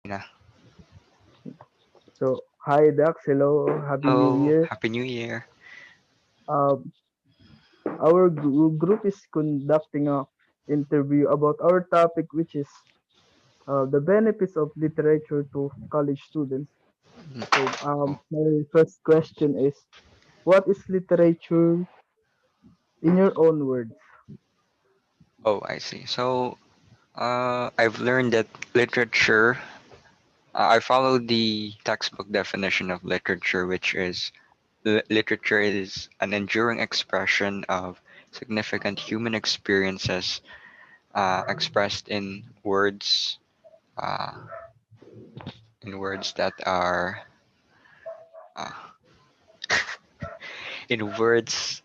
Yeah. So, hi Dax, hello, Happy New Oh, Year. Happy New Year. Um, our group is conducting a interview about our topic, which is the benefits of literature to college students. So, Oh, my first question is, what is literature in your own words? oh, I see. So, I've learned that literature, I follow the textbook definition of literature, which is literature is an enduring expression of significant human experiences expressed uh, in words that are, uh, in words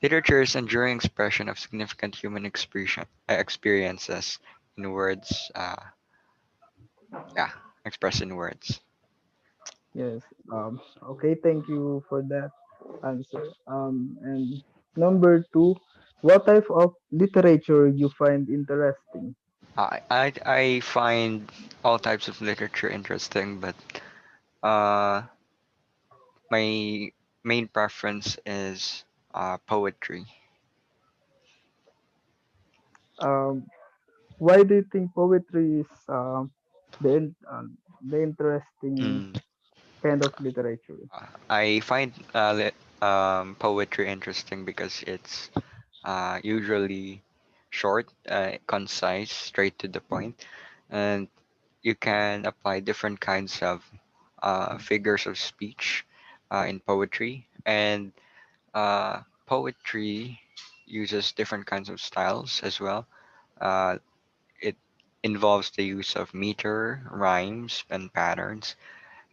Literature's enduring expression of significant human experiences in words, yeah, expressed in words. Yes. Okay, thank you for that answer. And number two, what type of literature you find interesting? I find all types of literature interesting, but uh, my main preference is poetry. Um, why do you think poetry is the interesting Mm. kind of literature? I find poetry interesting because it's usually short, concise, straight to the point, and you can apply different kinds of figures of speech in poetry, and poetry uses different kinds of styles as well. Uh, it involves the use of meter, rhymes, and patterns,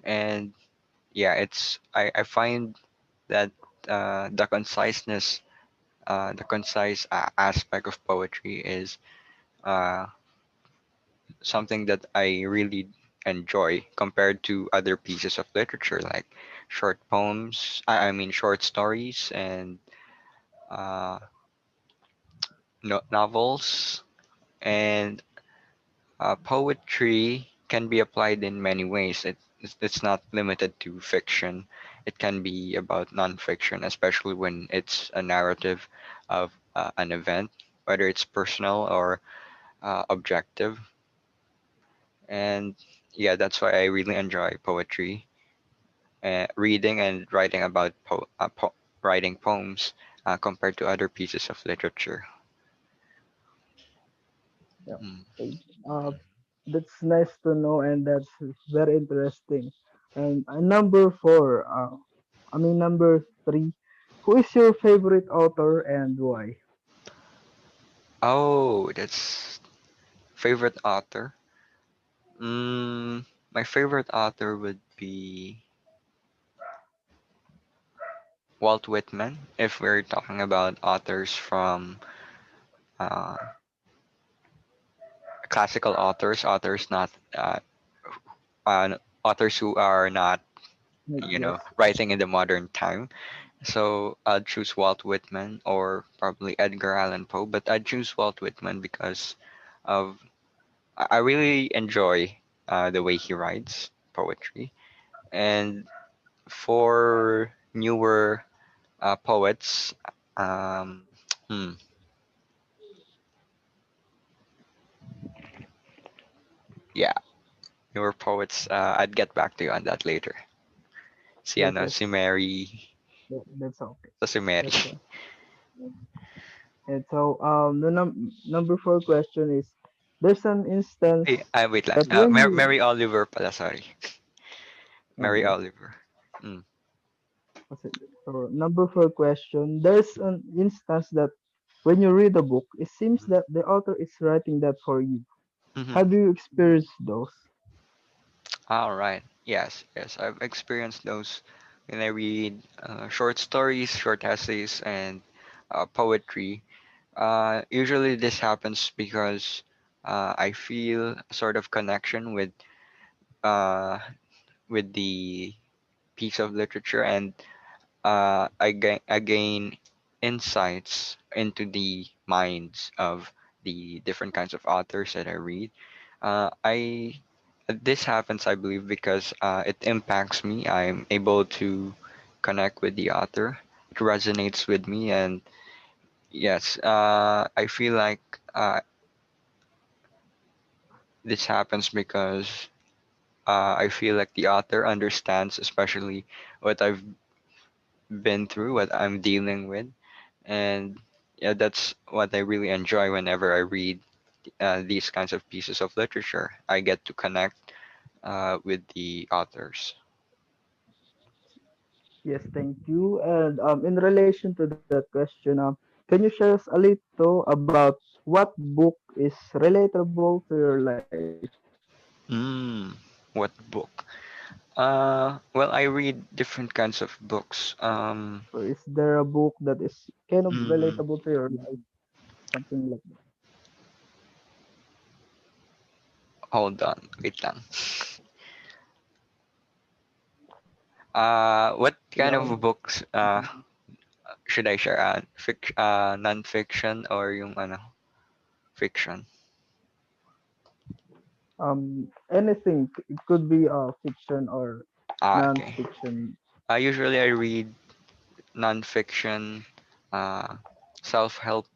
and yeah, I find that the concise aspect of poetry is uh, something that I really enjoy compared to other pieces of literature like short poems, I mean short stories and uh, novels. And poetry can be applied in many ways. It's not limited to fiction. It can be about nonfiction, especially when it's a narrative of an event, whether it's personal or objective. And yeah, that's why I really enjoy poetry, reading and writing about writing poems compared to other pieces of literature. Yeah. Mm. Okay. That's nice to know, and that's very interesting. And number four, number three, who is your favorite author and why? Oh, that's favorite author. My favorite author would be Walt Whitman. If we're talking about authors from uh, classical authors, authors not authors who are not Yes. writing in the modern time. So I'd choose Walt Whitman or probably Edgar Allan Poe, but I'd choose Walt Whitman because of I really enjoy the way he writes poetry. And for newer poets, um, hmm, yeah, newer poets. I'd get back to you on that later. Si Yes, ano, yes. si Mary, That's okay. si Mary. That's all. And so, the number four question is: there's an instance Wait lang. that when you Mary Oliver pala, sorry. Mary yes, Oliver. Mm. what's it? So number four question: there's an instance that when you read a book, it seems that the author is writing that for you. Mm-hmm. Have you experienced those? All right. Yes, yes. I've experienced those when I read short stories, short essays, and poetry. Usually this happens because I feel a sort of connection uh, with the piece of literature, and I gain insights into the minds of the different kinds of authors that I read. I This happens, I believe, because it impacts me. I'm able to connect with the author. It resonates with me, and yes, I feel like this happens because I feel like the author understands, especially what I've been through, what I'm dealing with, and yeah, that's what I really enjoy whenever I read these kinds of pieces of literature. I get to connect with the authors. Yes, thank you. And in relation to that question, can you share us a little about what book is relatable to your life? Mm, what book? Well, I read different kinds of books. Or is there a book that is kind of Mm, relatable to your life? Something like that. hold on, wait lang. What kind Yeah. of books should I share? Non-fiction or yung ano, fiction? Anything. It could be fiction or Okay. non-fiction. Usually I read non-fiction, uh, self-help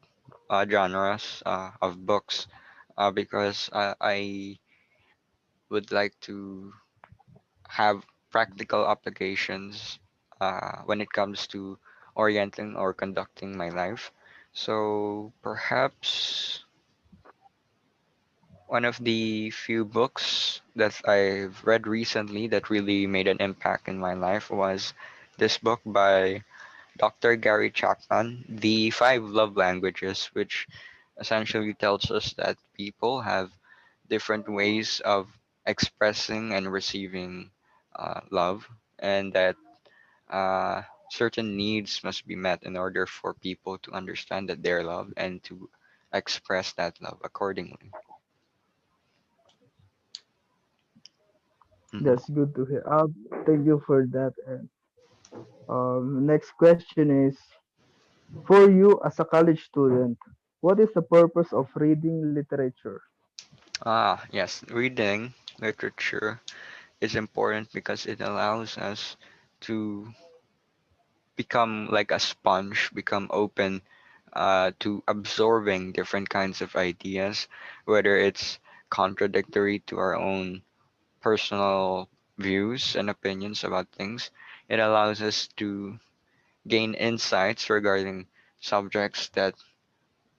genres of books because I would like to have practical applications when it comes to orienting or conducting my life. So perhaps one of the few books that I've read recently that really made an impact in my life was this book by Dr. Gary Chapman, The Five Love Languages, which essentially tells us that people have different ways of expressing and receiving love, and that certain needs must be met in order for people to understand that they're loved and to express that love accordingly. Hmm. That's good to hear. Thank you for that. And next question is, for you as a college student, what is the purpose of reading literature? Yes, reading literature is important because it allows us to become like a sponge, become open to absorbing different kinds of ideas, whether it's contradictory to our own personal views and opinions about things. It allows us to gain insights regarding subjects that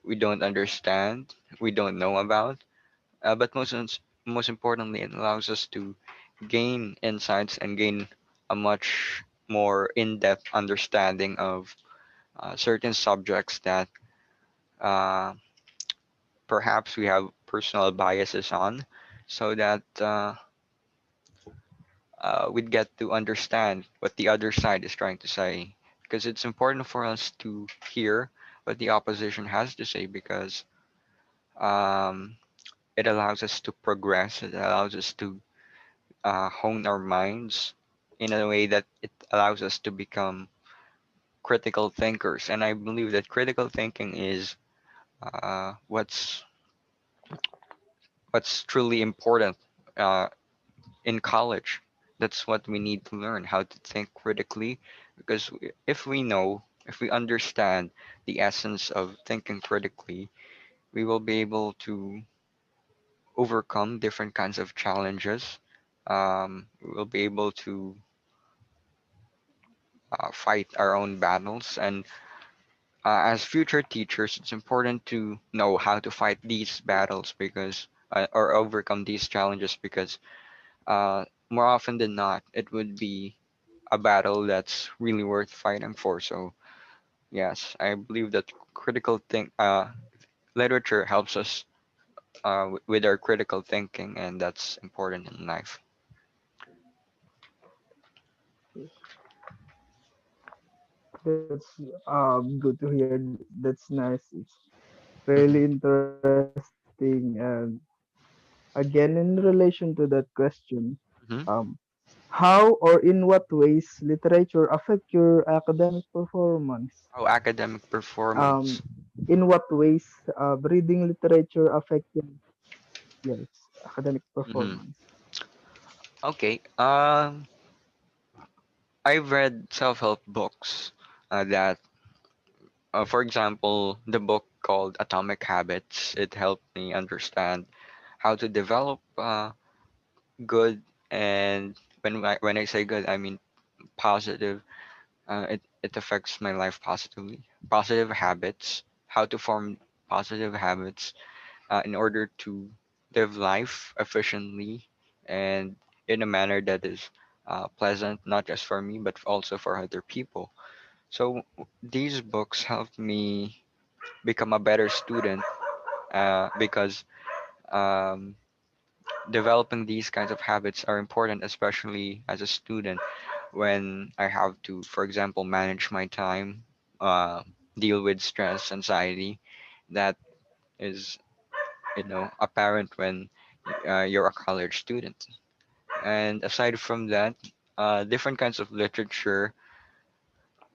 we don't understand, we don't know about. But most importantly, it allows us to gain insights and gain a much more in-depth understanding of certain subjects that uh, perhaps we have personal biases on, so that we'd get to understand what the other side is trying to say. Because it's important for us to hear what the opposition has to say, because um, it allows us to progress, it allows us to hone our minds in a way that it allows us to become critical thinkers. And I believe that critical thinking is what's truly important uh, in college. That's what we need to learn, how to think critically, because if we know, if we understand the essence of thinking critically, we will be able to overcome different kinds of challenges. We will be able to fight our own battles, and as future teachers, it's important to know how to fight these battles because or overcome these challenges, because more often than not, it would be a battle that's really worth fighting for. So yes, I believe that critical think literature helps us with our critical thinking, and that's important in life. That's good to hear. That's nice. It's really interesting. And again, in relation to that question, Hmm. um, how or in what ways literature affect your academic performance? Oh, academic Um, performance. in what ways reading literature affect your, yes, academic Hmm. performance? Okay. I've read self-help books that, for example, the book called Atomic Habits. It helped me understand how to develop good, and when I say good, I mean positive. It affects my life positively. Positive habits, how to form positive habits in order to live life efficiently and in a manner that is pleasant, not just for me, but also for other people. So these books helped me become a better student because um, developing these kinds of habits are important, especially as a student when I have to, for example, manage my time, uh, deal with stress, anxiety. That is, apparent when you're a college student. And aside from that, different kinds of literature,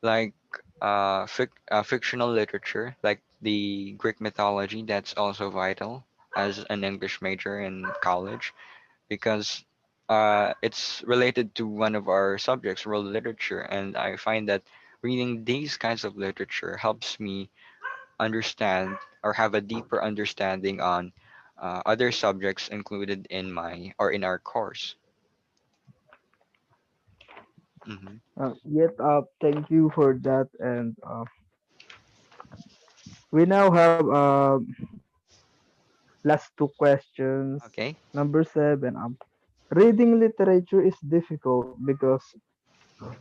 like fictional literature, like the Greek mythology, that's also vital as an English major in college because it's related to one of our subjects, world literature, and I find that reading these kinds of literature helps me understand or have a deeper understanding on other subjects included in my or in our course. Hmm. Yet, thank you for that. And we now have last two questions. Okay. Number seven. Reading literature is difficult because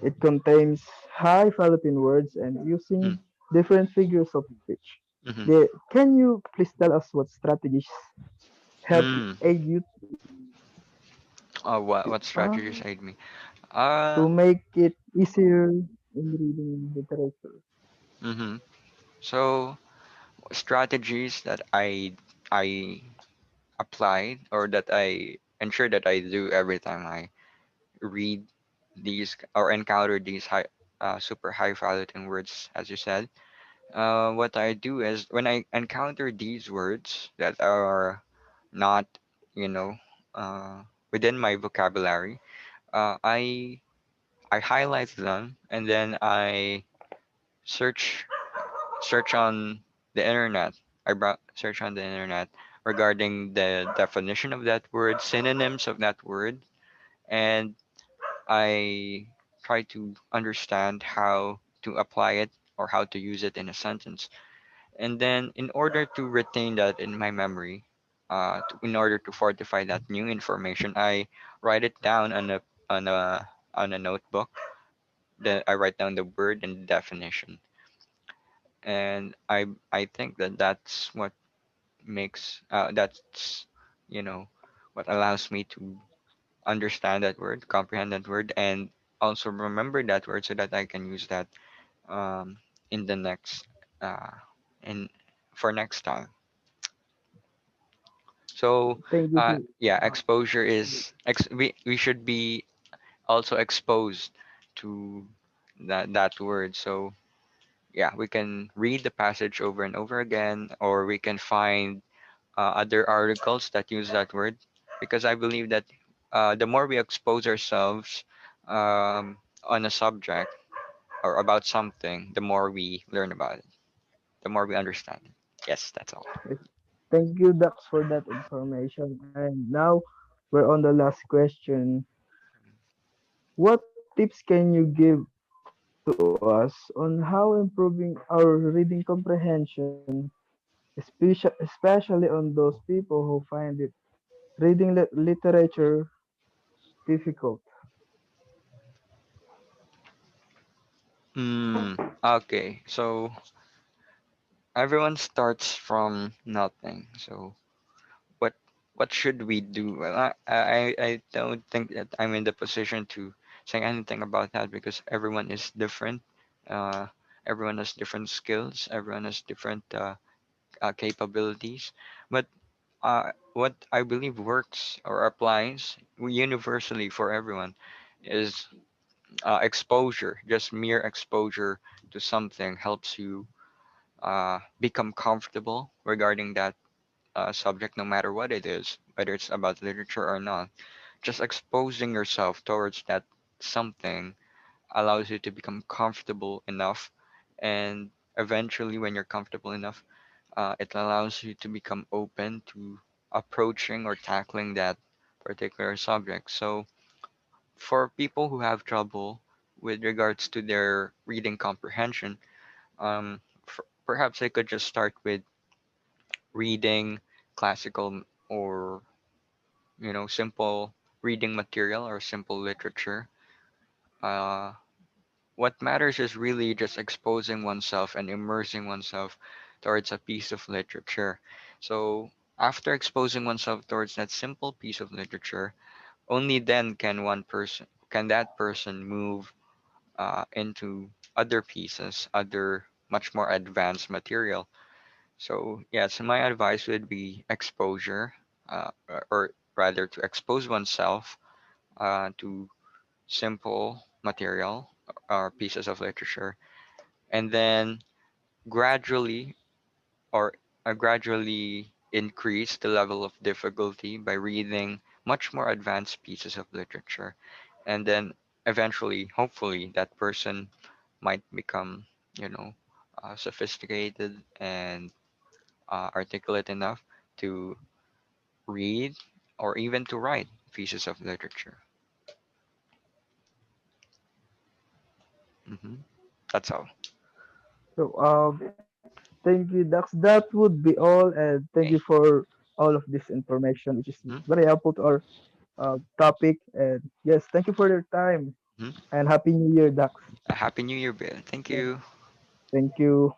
it contains high Philippine words and using different figures of speech. Mm-hmm. Can you please tell us what strategies help Mm. aid you Oh, what uh, strategies aid me? to Uh. make it easier in reading literature? Mm-hmm. So strategies that I applied or that I ensure that I do every time I read these or encounter these super high falutin words, as you said. What I do is when I encounter these words that are not, you know, uh, within my vocabulary, I highlight them and then I search search on the internet. Search on the internet regarding the definition of that word, synonyms of that word, and I try to understand how to apply it or how to use it in a sentence. And then, in order to retain that in my memory, in order to fortify that new information, I write it down on a on a notebook. Then I write down the word and the definition, and I think that that's what makes that's you know what allows me to understand that word, comprehend that word, and also remember that word so that I can use that um, in the next uh, in for next time. So Thank you. yeah, Uh, exposure is we should be also exposed to that word. So yeah, we can read the passage over and over again, or we can find other articles that use that word, because I believe that the more we expose ourselves on a subject or about something, the more we learn about it, the more we understand it. Yes, that's all. Thank you, Dax, for that information. And now we're on the last question. What tips can you give to us on how improving our reading comprehension, especially on those people who find it reading literature difficult? Okay, so everyone starts from nothing. So what what should we do? Well, I don't think that I'm in the position to say anything about that because everyone is different. Uh, everyone has different skills. Everyone has different capabilities. But what I believe works or applies universally for everyone is exposure. Just mere exposure to something helps you become comfortable regarding that subject, no matter what it is, whether it's about literature or not. just exposing yourself towards that something allows you to become comfortable enough, and eventually when you're comfortable enough, it allows you to become open to approaching or tackling that particular subject. So for people who have trouble with regards to their reading comprehension, perhaps they could just start with reading classical or simple reading material or simple literature. Uh, what matters is really just exposing oneself and immersing oneself towards a piece of literature. So after exposing oneself towards that simple piece of literature, only then can that person move into other pieces, other much more advanced material. So yes, my advice would be exposure, or rather to expose oneself to simple material or pieces of literature, and then gradually or gradually increase the level of difficulty by reading much more advanced pieces of literature, and then eventually, hopefully, that person might become, you know, sophisticated and articulate enough to read or even to write pieces of literature. hmm That's all. So thank you, Dax. That would be all, and thank you Okay. for all of this information, which is hmm very helpful to our topic. And yes, thank you for your time, hmm and happy New Year, Dax. A happy New Year, Bill. Thank Yes, you. thank you.